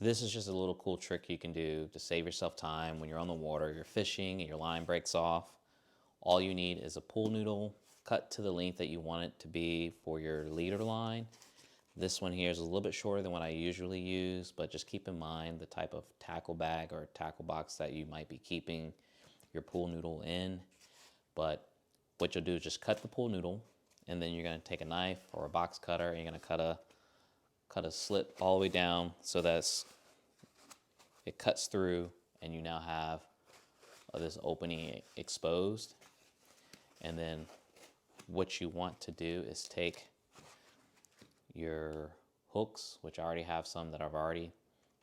This is just a little cool trick you can do to save yourself time when you're on the water, you're fishing and your line breaks off. All you need is a pool noodle cut to the length that you want it to be for your leader line. This one here is a little bit shorter than what I usually use, but just keep in mind the type of tackle bag or tackle box that you might be keeping your pool noodle in. But what you'll do is just cut the pool noodle, and then you're going to take a knife or a box cutter and you're going to cut a slit all the way down so that it cuts through and you now have this opening exposed. And then what you want to do is take your hooks, which I already have some that I've already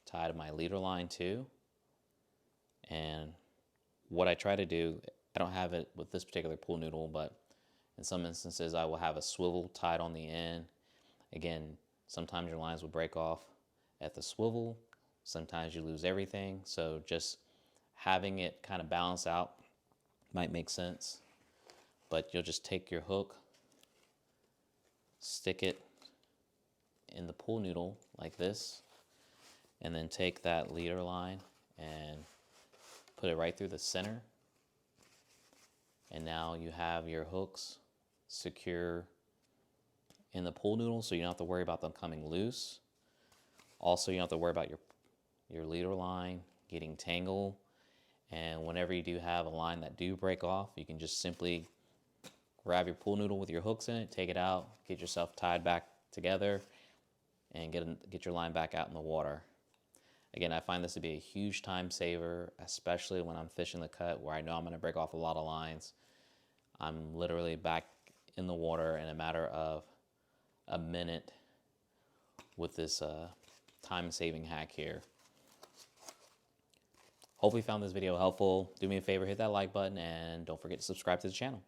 tied my leader line to. And what I try to do, I don't have it with this particular pool noodle, but in some instances I will have a swivel tied on the end. Again, sometimes your lines will break off at the swivel. Sometimes you lose everything. So just having it kind of balance out might make sense. But you'll just take your hook, stick it in the pool noodle like this, and then take that leader line and put it right through the center. And now you have your hooks secure in the pool noodle, so you don't have to worry about them coming loose. Also, you don't have to worry about your leader line getting tangled. And whenever you do have a line that do break off, you can just simply grab your pool noodle with your hooks in it, take it out, get yourself tied back together, and get your line back out in the water. Again, I find this to be a huge time saver, especially when I'm fishing the cut where I know I'm going to break off a lot of lines. I'm literally back in the water in a matter of a minute with this time-saving hack here. Hopefully you found this video helpful. Do me a favor, hit that like button, and don't forget to subscribe to the channel.